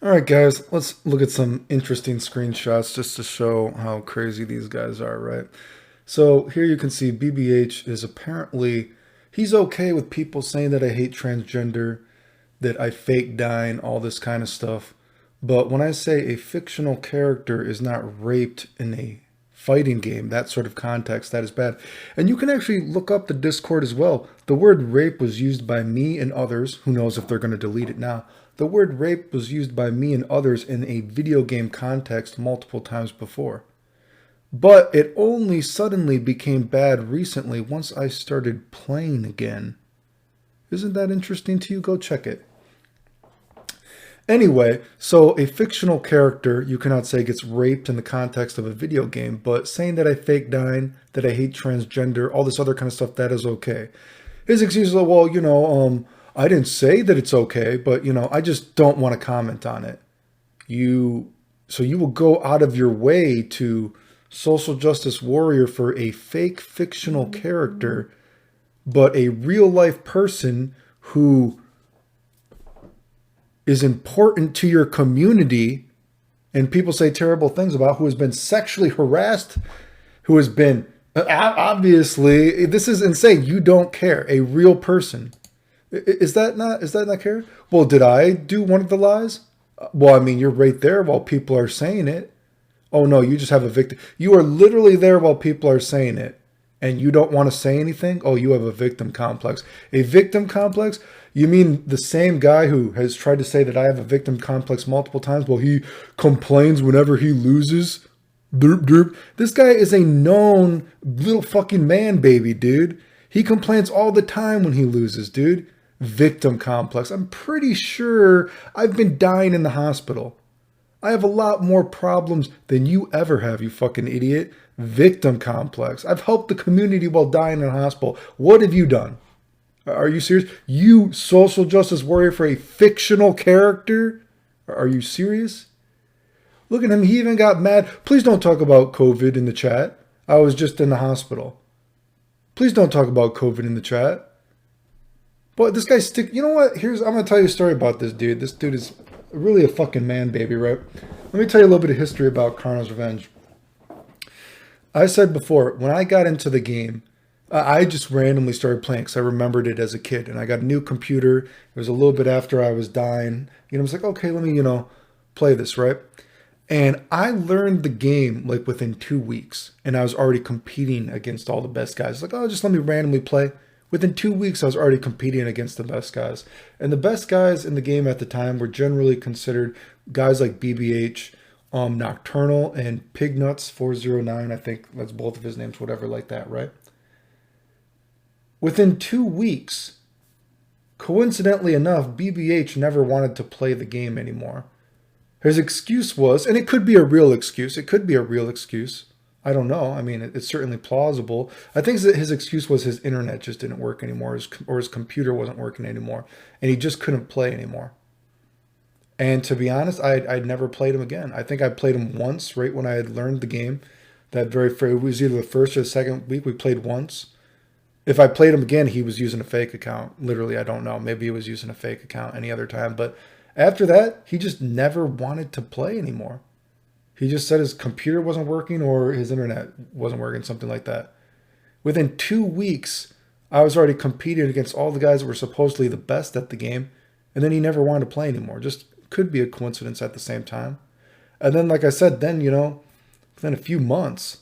All right, guys, let's look at some interesting screenshots just to show how crazy these guys are, right? So here you can see BBH is apparently, he's okay with people saying that I hate transgender, that I fake dying, all this kind of stuff. But when I say a fictional character is not raped in a fighting game, that sort of context, that is bad. And you can actually look up the Discord as well. The word rape was used by me and others. Who knows if they're going to delete it now. The word rape was used by me and others in a video game context multiple times before. But it only suddenly became bad recently once I started playing again. Isn't that interesting to you? Go check it. Anyway, so a fictional character, you cannot say gets raped in the context of a video game, but saying that I fake dying, that I hate transgender, all this other kind of stuff, that is okay. His excuse is, well, I didn't say that it's okay, but, I just don't want to comment on it. So you will go out of your way to social justice warrior for a fake fictional character, but a real life person who is important to your community and people say terrible things about, who has been sexually harassed, who has been obviously, this is insane. You don't care. A real person. Is that not care? Well, did I do one of the lies? Well, I mean, you're right there while people are saying it. Oh no, you just have a victim. You are literally there while people are saying it and you don't want to say anything. Oh, you have a victim complex. A victim complex? You mean the same guy who has tried to say that I have a victim complex multiple times? Well, he complains whenever he loses. Derp, derp. This guy is a known little fucking man baby, dude. He complains all the time when he loses, dude. Victim complex. I'm pretty sure I've been dying in the hospital. I have a lot more problems than you ever have, you fucking idiot. Victim complex. I've helped the community while dying in a hospital. What have you done? Are you serious? You social justice warrior for a fictional character? Are you serious? Look at him. He even got mad. Please don't talk about COVID in the chat. I was just in the hospital. Please don't talk about COVID in the chat. Boy, this guy's You know what? I'm going to tell you a story about this dude. This dude is really a fucking man baby, right? Let me tell you a little bit of history about Karnovs Revenge. I said before, when I got into the game, I just randomly started playing because I remembered it as a kid. And I got a new computer. It was a little bit after I was dying. I was like, okay, let me, play this, right? And I learned the game like within 2 weeks. And I was already competing against all the best guys. Like, oh, just let me randomly play. Within 2 weeks, I was already competing against the best guys. And the best guys in the game at the time were generally considered guys like BBH, Nocturnal, and Pignuts 409. I think that's both of his names, whatever like that, right? Within 2 weeks, coincidentally enough, BBH never wanted to play the game anymore. His excuse was, and it could be a real excuse, I don't know. I mean, it's certainly plausible. I think that his excuse was his internet just didn't work anymore, or his computer wasn't working anymore, and he just couldn't play anymore. And to be honest, I'd never played him again. I think I played him once, right when I had learned the game. It was either the first or the second week we played once. If I played him again, he was using a fake account. Literally, I don't know. Maybe he was using a fake account any other time. But after that, he just never wanted to play anymore. He just said his computer wasn't working or his internet wasn't working, something like that. Within 2 weeks, I was already competing against all the guys that were supposedly the best at the game. And then he never wanted to play anymore. Just could be a coincidence at the same time. And then, like I said, within a few months,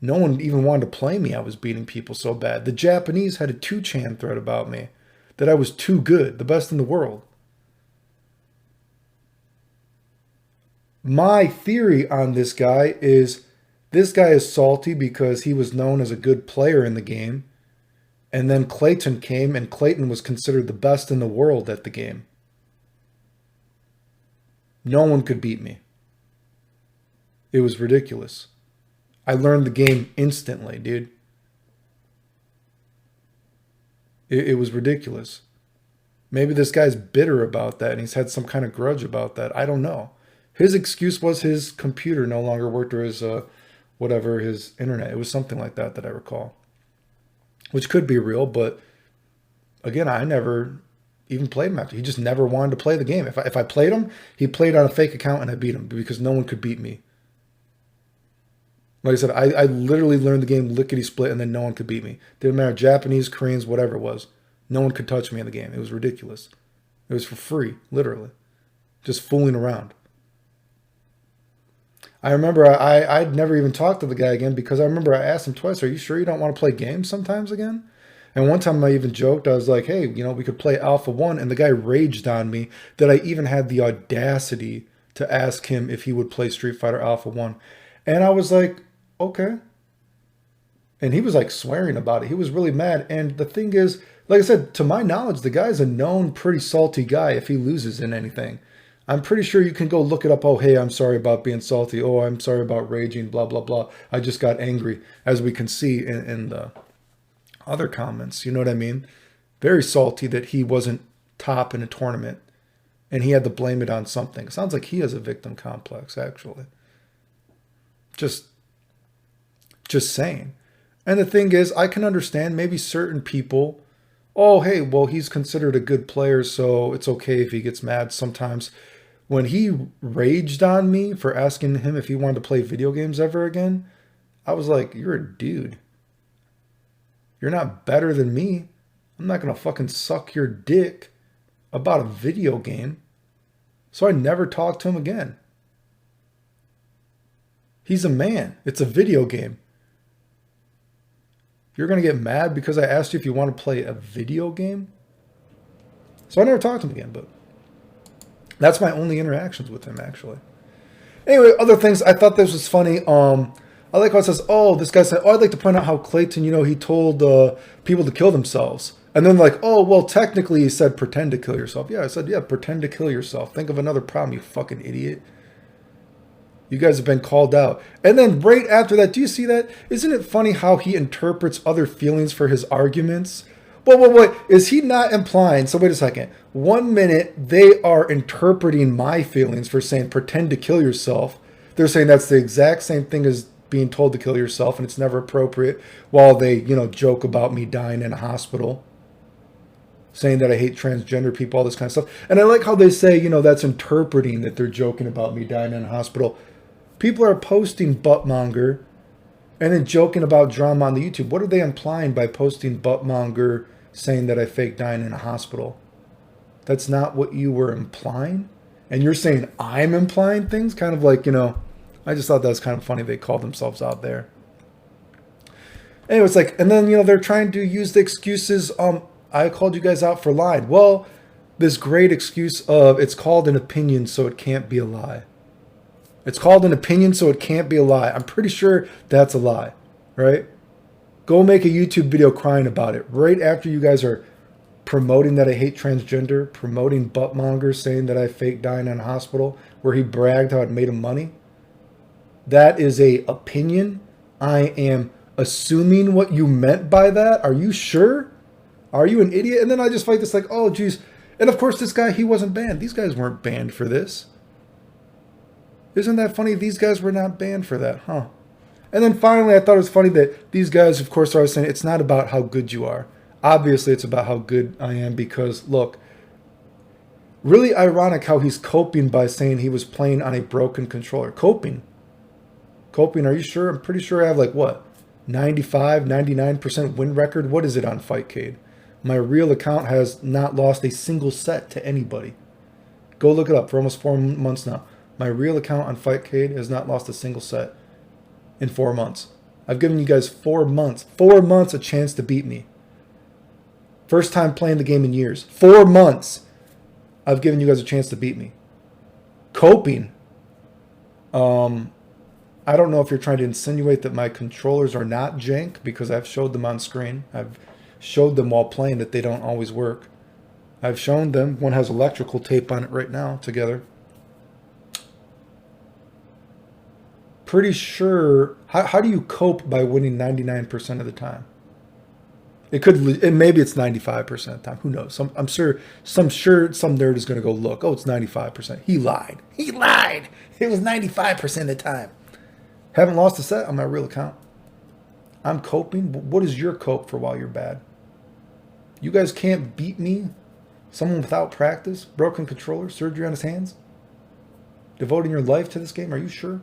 no one even wanted to play me. I was beating people so bad. The Japanese had a 2chan thread about me that I was too good, the best in the world. My theory on this guy is salty because he was known as a good player in the game. And then Clayton came and Clayton was considered the best in the world at the game. No one could beat me. It was ridiculous. I learned the game instantly, dude. It was ridiculous. Maybe this guy's bitter about that and he's had some kind of grudge about that. I don't know. His excuse was his computer no longer worked, or his his internet. It was something like that I recall. Which could be real, but again, I never even played him after. He just never wanted to play the game. If I played him, he played on a fake account and I beat him because no one could beat me. Like I said, I literally learned the game lickety-split and then no one could beat me. Didn't matter, Japanese, Koreans, whatever it was. No one could touch me in the game. It was ridiculous. It was for free, literally. Just fooling around. I remember I'd never even talked to the guy again because I remember I asked him twice, are you sure you don't want to play games sometimes again? And one time I even joked, I was like, hey, we could play Alpha 1. And the guy raged on me that I even had the audacity to ask him if he would play Street Fighter Alpha 1. And I was like, okay. And he was like swearing about it. He was really mad. And the thing is, like I said, to my knowledge, the guy's a known pretty salty guy if he loses in anything. I'm pretty sure you can go look it up. Oh, hey, I'm sorry about being salty. Oh, I'm sorry about raging, blah, blah, blah. I just got angry, as we can see in the other comments. You know what I mean? Very salty that he wasn't top in a tournament and he had to blame it on something. It sounds like he has a victim complex, actually. Just saying. And the thing is, I can understand maybe certain people, oh, hey, well, he's considered a good player, so it's okay if he gets mad sometimes. When he raged on me for asking him if he wanted to play video games ever again, I was like, you're a dude. You're not better than me. I'm not going to fucking suck your dick about a video game. So I never talked to him again. He's a man. It's a video game. You're going to get mad because I asked you if you want to play a video game? So I never talked to him again, but that's my only interactions with him, actually. Anyway, other things. I thought this was funny. I like how it says, oh, this guy said, oh, I'd like to point out how Clayton, he told people to kill themselves. And then like, oh, well, technically he said pretend to kill yourself. Yeah, I said, yeah, pretend to kill yourself. Think of another problem, you fucking idiot. You guys have been called out. And then right after that, do you see that? Isn't it funny how he interprets other feelings for his arguments? Wait, is he not implying? So wait a second. 1 minute, they are interpreting my feelings for saying pretend to kill yourself. They're saying that's the exact same thing as being told to kill yourself and it's never appropriate, while they, joke about me dying in a hospital, saying that I hate transgender people, all this kind of stuff. And I like how they say, that's interpreting that they're joking about me dying in a hospital. People are posting buttmonger and then joking about drama on the YouTube. What are they implying by posting buttmonger saying that I fake dying in a hospital? That's not what you were implying. And you're saying I'm implying things, kind of like, I just thought that was kind of funny. They called themselves out there. Anyway, it's like, and then, they're trying to use the excuses. I called you guys out for lying. Well, this great excuse of it's called an opinion, so it can't be a lie. It's called an opinion, so it can't be a lie. I'm pretty sure that's a lie, right? Go make a YouTube video crying about it right after you guys are promoting that I hate transgender, promoting buttmonger, saying that I fake dying in a hospital, where he bragged how it made him money. That is a opinion. I am assuming what you meant by that. Are you sure? Are you an idiot? And then I just fight this like, oh, geez. And of course, this guy, he wasn't banned. These guys weren't banned for this. Isn't that funny? These guys were not banned for that, huh? And then finally, I thought it was funny that these guys, of course, are always saying it's not about how good you are. Obviously, it's about how good I am because, look, really ironic how he's coping by saying he was playing on a broken controller. Coping, are you sure? I'm pretty sure I have like, what, 95, 99% win record? What is it on Fightcade? My real account has not lost a single set to anybody. Go look it up for almost 4 months now. My real account on Fightcade has not lost a single set in 4 months. I've given you guys 4 months. 4 months a chance to beat me. First time playing the game in years. 4 months. I've given you guys a chance to beat me. Coping. I don't know if you're trying to insinuate that my controllers are not jank because I've showed them on screen. I've showed them while playing that they don't always work. I've shown them. One has electrical tape on it right now together. Pretty sure. How do you cope by winning 99% of the time? It could, and maybe it's 95% of the time. Who knows? I'm sure some nerd is going to go look. Oh, it's 95%. He lied. He lied. It was 95% of the time. Haven't lost a set on my real account. I'm coping. What is your cope for while you're bad? You guys can't beat me Someone without practice, broken controller, surgery on his hands? Devoting your life to this game? Are you sure?